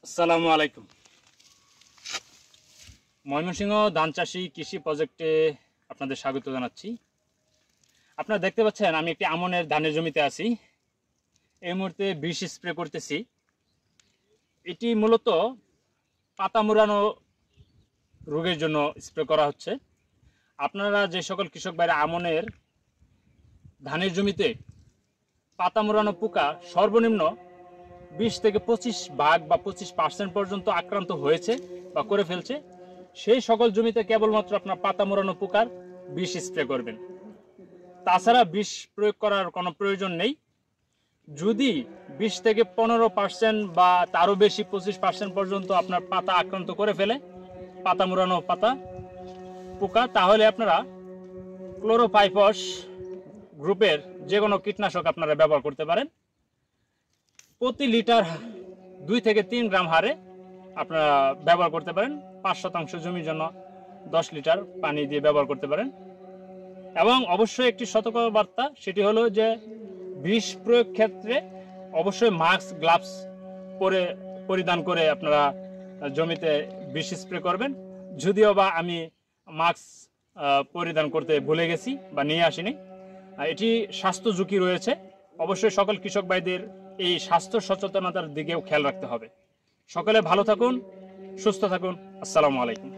আসসালামু আলাইকুম। ময়মনসিংহ ধান চাষী কৃষি প্রজেক্টে আপনাদের স্বাগত জানাচ্ছি। আপনারা দেখতে পাচ্ছেন আমি একটি আমনের ধানের জমিতে আছি। এই মুহূর্তে বিষ স্প্রে করতেছি। এটি মূলত পাতা মুড়ানো রোগের জন্য স্প্রে করা হচ্ছে। আপনারা যে সকল কৃষক ভাইরা আমনের ধানের জমিতে পাতা মুড়ানো পোকা সর্বনিম্ন 20 থেকে 25 ভাগ বা 25% পর্যন্ত আক্রান্ত হয়েছে বা করে ফেলছে, সেই সকল জমিতে কেবলমাত্র আপনার পাতা মোড়ানো পোকার বিষ স্প্রে করবেন। তাছাড়া বিষ প্রয়োগ করার কোনো প্রয়োজন নেই। যদি 20 থেকে 15% বা তারও বেশি 25% পর্যন্ত আপনার পাতা আক্রান্ত করে ফেলে পাতা মোড়ানো পাতা পোকা, তাহলে আপনারা ক্লোরোপাইফস গ্রুপের যে কোনো কীটনাশক আপনারা ব্যবহার করতে পারেন। প্রতি লিটার 2 থেকে 3 গ্রাম হারে আপনারা ব্যবহার করতে পারেন। 5% জমির জন্য 10 লিটার পানি দিয়ে ব্যবহার করতে পারেন। এবং অবশ্যই একটি সতর্কবার্তা, সেটি হলো যে বিষ প্রয়োগ ক্ষেত্রে অবশ্যই মাস্ক গ্লাভস পরিধান করে আপনারা জমিতে বিষ স্প্রে করবেন। যদিও বা আমি মাস্ক পরিধান করতে ভুলে গেছি বা নিয়ে আসিনি, এটি স্বাস্থ্য ঝুঁকি রয়েছে। অবশ্যই সকল কৃষক ভাইদের এই স্বাস্থ্য সচেতনতার দিকেও খেয়াল রাখতে হবে। সকলে ভালো থাকুন, সুস্থ থাকুন। আসসালামু আলাইকুম।